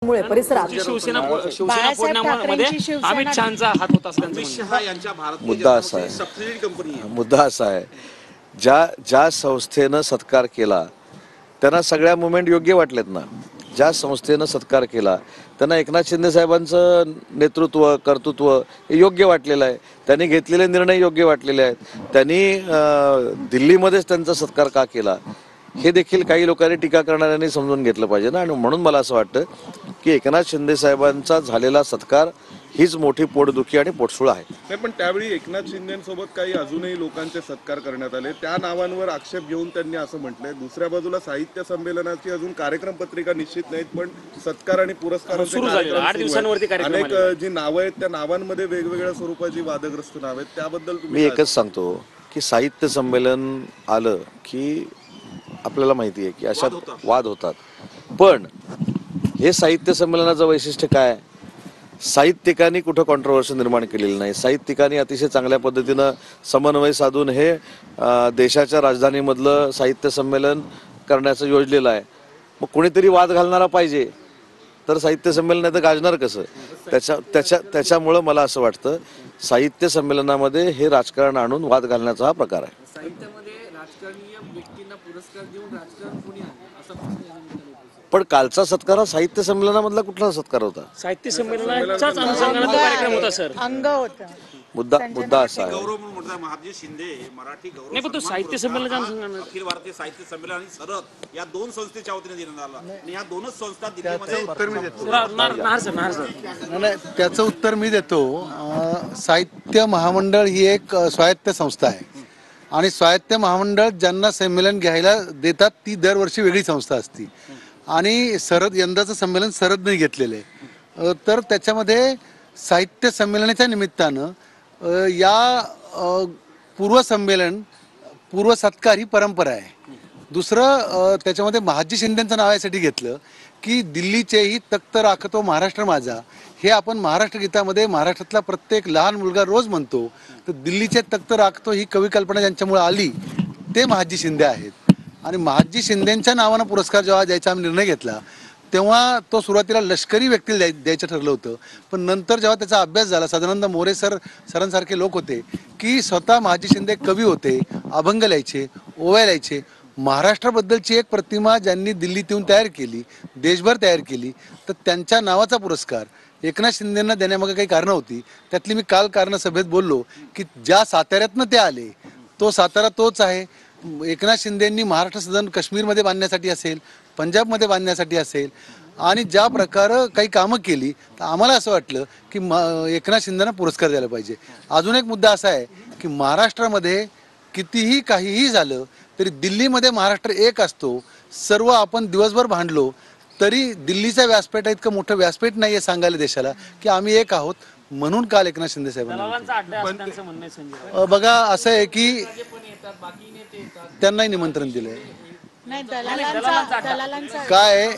मुळे परिसरात शिवसेना फोडण्यामध्ये अमित शहाचा हात होता असं अमित शहा यांच्या भारतीय मुद्दा जनता असा पक्षाची आहे सबसिडी कंपनी आहे. मुद्दा असा आहे ज्या संस्थेनं सत्कार केला त्यांना सगळ्या मुवमेंट योग्य वाटलेत ना. ज्या संस्थेनं सत्कार केला त्यांना एकनाथ शिंदे साहेबांचं नेतृत्व कर्तृत्व हे योग्य वाटलेलं आहे. त्यांनी घेतलेले निर्णय योग्य वाटलेले आहेत. त्यांनी दिल्लीमध्येच त्यांचा सत्कार का केला हे देखील काही लोकांनी टीका करणाऱ्यांनी समजून घेतलं पाहिजे ना. आणि म्हणून मला असं वाटतं की एकनाथ शिंदे साहेबांचा झालेला सत्कार हीच मोठी पोटदुखी आणि पोटसूळ आहे. नाही, पण त्यावेळी एकनाथ शिंदेसोबत काही अजूनही लोकांचे सत्कार करण्यात आले. त्या नावांवर आक्षेप घेऊन त्यांनी असं म्हटलंय. दुसऱ्या बाजूला साहित्य संमेलनाची अजून कार्यक्रम पत्रिका निश्चित नाहीत, पण सत्कार आणि पुरस्कारांचे कार्यक्रम 8 दिवसांवरती कार्यक्रम अनेक जी नावं आहेत त्या नावांमध्ये वेगवेगळ्या स्वरूपाची वादग्रस्त नाव आहेत. त्याबद्दल मी एकच सांगतो की साहित्य संमेलन आलं की आपल्याला माहिती आहे की अशा वाद होतात. पण हे साहित्य संमेलनाचं वैशिष्ट्य काय? साहित्यिकांनी कुठं कॉन्ट्रोवर्सी निर्माण केलेली नाही. साहित्यिकांनी अतिशय चांगल्या पद्धतीनं समन्वय साधून हे देशाच्या राजधानीमधलं साहित्य संमेलन करण्याचं योजलेलं आहे. मग कोणीतरी वाद घालणारा पाहिजे तर साहित्य संमेलन नाही तर गाजणार कसं? त्याच्यामुळं मला असं वाटतं साहित्य संमेलनामध्ये हे राजकारण आणून वाद घालण्याचा हा प्रकार आहे. साहित्यामध्ये राजकारणीय व्यक्तींना पुरस्कार देऊन राजकारण कोणी आणलं असा प्रश्न पण कालचा सत्कार हा साहित्य संमेलनामधला कुठला सत्कार होता? साहित्य संमेलनाचाच अनुषंगाने कार्यक्रम होता सर. अंग होता. मुद्दा असा आहे गौरव म्हणून म्हणतात महाजी शिंदे मराठी गौरव नाही, पण तो साहित्य संमेलनाच्या अनुषंगाने अखिल भारतीय साहित्य संमेलन आणि सरद या दोन संस्थेच्या वतीने देण्यात आला आणि या दोनच संस्था दिल्लीमध्ये नाही, त्याचं उत्तर मी देतो. साहित्य महामंडळ ही एक स्वायत्त संस्था आहे आणि स्वायत्त महामंडळ ज्यांना संमेलन घ्यायला देतात ती दरवर्षी वेगळी संस्था असती आणि सरद यंदाचं संमेलन सरदने घेतलेलं आहे. तर त्याच्यामध्ये साहित्य संमेलनाच्या निमित्तानं या पूर्व सत्कार ही परंपरा आहे. दुसरं त्याच्यामध्ये महाजी शिंदेंचं नाव यासाठी घेतलं की दिल्लीचेही तख्त राखतो महाराष्ट्र माझा हे आपण महाराष्ट्र गीतामध्ये महाराष्ट्रातला प्रत्येक लहान मुलगा रोज म्हणतो. तर दिल्लीचे तख्त राखतो ही कवी कल्पना ज्यांच्यामुळे आली ते महाजी शिंदे आहेत. आणि महाजी शिंदेंच्या नावानं पुरस्कार जेव्हा द्यायचा आम्ही निर्णय घेतला तेव्हा तो सुरुवातीला लष्करी व्यक्तीला द्यायचं ठरलं होतं. पण नंतर जेव्हा त्याचा अभ्यास झाला सदानंद मोरे सरांसारखे लोक होते की स्वतः महाजी शिंदे कवी होते, अभंग लिहायचे, ओव्या लिहायचे. महाराष्ट्राबद्दलची एक प्रतिमा ज्यांनी दिल्लीत येऊन तयार केली, देशभर तयार केली, तर त्यांच्या नावाचा पुरस्कार एकनाथ शिंदेंना देण्यामागे काही कारणं होती. त्यातली मी काल कारणसभेत बोललो की ज्या साताऱ्यातनं ते आले तो सातारा तोच आहे. एकनाथ शिंदेंनी महाराष्ट्र सदन काश्मीरमध्ये बांधण्यासाठी असेल, पंजाबमध्ये बांधण्यासाठी असेल आणि ज्या प्रकारे काही कामं केली तर आम्हाला असं वाटलं की एकनाथ शिंदेंना पुरस्कार द्यायला पाहिजे. अजून एक मुद्दा असा आहे की महाराष्ट्रामध्ये कितीही काहीही झालं तरी दिल्लीमध्ये महाराष्ट्र एक असतो. सर्व आपण दिवसभर भांडलो तरी दिल्लीचा व्यासपीठ इतकं मोठं व्यासपीठ नाही आहे सांगायला देशाला की आम्ही एक आहोत. म्हणून काल एकनाथ शिंदे साहेबांना बघा असं आहे की त्यांनाही निमंत्रण दिलंय. काय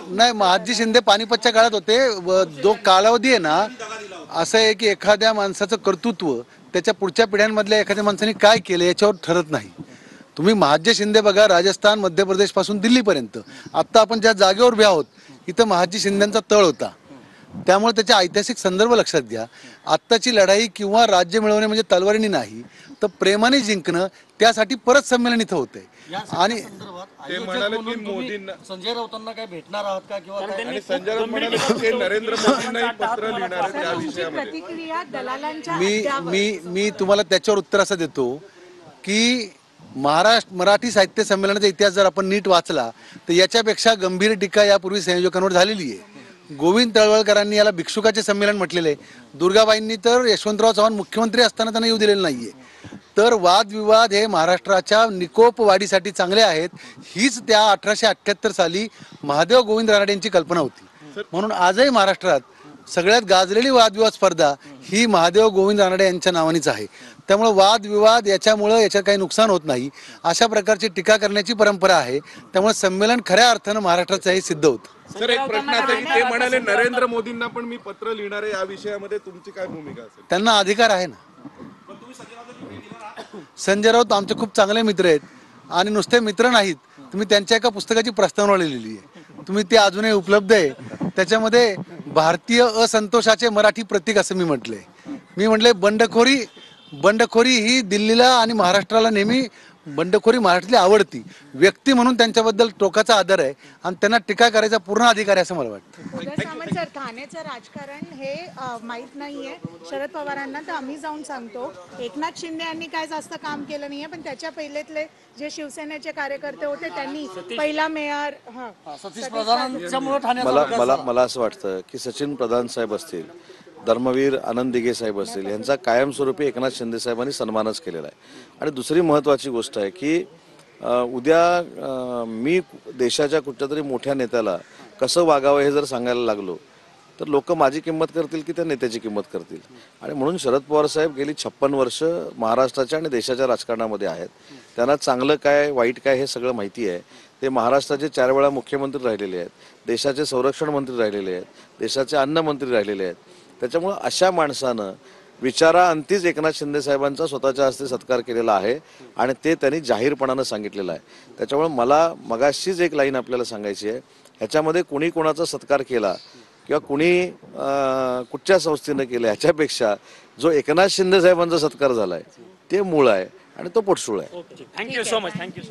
नाही, महाजी शिंदे पानिपतच्या काळात होते. जो कालावधी आहे ना असं आहे की एखाद्या माणसाचं कर्तृत्व त्याच्या पुढच्या पिढ्यांमधल्या एखाद्या माणसाने काय केलं याच्यावर ठरत नाही. तुम्ही महाजी शिंदे बघा, राजस्थान मध्य प्रदेश पासून दिल्लीपर्यंत. आत्ता आपण ज्या जागेवर उभे आहोत इथं महाजी शिंदेचा तळ होता. त्यामुळे त्याचा ऐतिहासिक संदर्भ लक्षात घ्या. आत्ताची लढाई किंवा राज्य मिळवणे म्हणजे तलवारीने नाही तर प्रेमाने जिंकणं, त्यासाठी परत संमेलन इथं होतंय. आणि ते म्हणाले की मोदींना संजय राऊतांना काय भेटणार आहात का किंवा आणि संजय राऊत म्हणाले की ते नरेंद्र मोदींनाही पत्र लिहिणार आहेत त्या विषयामध्ये. मी तुम्हाला त्याच्यावर उत्तर असं देतो की मराठी साहित्य संमेलनाचा इतिहास जर आपण नीट वाचला तर याच्यापेक्षा गंभीर टीका यापूर्वी संयोजकांवर झालेली आहे. गोविंद तळवळकरांनी याला भिक्षुकाचे संमेलन म्हटलेले आहे. दुर्गाबाईंनी तर यशवंतराव चव्हाण मुख्यमंत्री असताना त्यांना येऊ दिलेलं नाहीये. तर वादविवाद हे महाराष्ट्राच्या निकोप वाढीसाठी चांगले आहेत. हीच त्या 1878 साली महादेव गोविंद रानडे यांची कल्पना होती. म्हणून आजही महाराष्ट्रात सगळ्यात गाजलेली वादविवाद स्पर्धा ही महादेव गोविंद रानडे यांच्या नावानेच आहे. त्यामुळे वादविवाद याच्यामुळं याच्यात काही नुकसान होत नाही. अशा प्रकारची टीका करण्याची परंपरा आहे. त्यामुळे संमेलन खऱ्या अर्थानं महाराष्ट्राचं हे सिद्ध होतं. सर, एक प्रश्न असा की ते म्हणाले नरेंद्र मोदींना पण मी पत्र लिहिणार आहे, या विषयामध्ये तुमची काय भूमिका असेल? त्यांना अधिकार आहे ना. संजय राऊत आमचे खूप चांगले मित्र आहेत. आणि नुसते मित्र नाहीत, तुम्ही त्यांच्या एका पुस्तकाची प्रस्तावना लिहिलेली आहे, तुम्ही ती अजूनही उपलब्ध आहे. त्याच्यामध्ये भारतीय असंतोषाचे मराठी प्रतीक असं मी म्हटलंय. मी म्हटले बंडखोरी ही दिल्लीला आणि महाराष्ट्राला नेहमी बंडखोरी महाराष्ट्रातली आवडती. व्यक्ती म्हणून त्यांच्याबद्दल टोकाचा आदर आहे आणि त्यांना टीका करायचा पूर्ण अधिकार आहे असं मला वाटतं. उदय सामंत सर, ठाण्याचं राजकारण हे माहीत नाहीये शरद पवारांना, तर आम्ही जाऊन सांगतो एकनाथ शिंदे यांनी काय जास्त काम केलं नाहीये, पण त्याच्या पहिलेतले जे शिवसेनेचे कार्यकर्ते होते त्यांनी पहिला मेयर मला असं वाटतं की सचिन प्रधान साहेब असतील, धर्मवीर आनंद दिघे साहेब असतील, यांचा कायमस्वरूपी एकनाथ शिंदे साहेबांनी सन्मानच केलेला आहे. आणि दुसरी महत्त्वाची गोष्ट आहे की उद्या मी देशाच्या कुठच्या तरी मोठ्या नेत्याला कसं वागावं हे जर सांगायला लागलो तर लोक माझी किंमत करतील की त्या नेत्याची किंमत करतील. आणि म्हणून शरद पवार साहेब गेली 56 वर्ष महाराष्ट्राच्या आणि देशाच्या राजकारणामध्ये आहेत. त्यांना चांगलं काय वाईट काय हे सगळं माहिती आहे. ते महाराष्ट्राचे 4 वेळा मुख्यमंत्री राहिलेले आहेत, देशाचे संरक्षण मंत्री राहिलेले आहेत, देशाचे अन्न मंत्री राहिलेले आहेत. त्याच्यामुळं अशा माणसानं विचाराअंतीच एकनाथ शिंदे साहेबांचा स्वतःच्या हस्ते सत्कार केलेला आहे आणि ते त्यांनी जाहीरपणानं सांगितलेलं आहे. त्याच्यामुळे मला मगाशीच एक लाईन आपल्याला सांगायची आहे, ह्याच्यामध्ये कुणी कोणाचा सत्कार केला किंवा कुणी कुठच्या संस्थेनं केलं ह्याच्यापेक्षा जो एकनाथ शिंदे साहेबांचा सत्कार झालाय ते मूळ आहे आणि तो पोटसूळ आहे. Thank you so much. थँक्यू.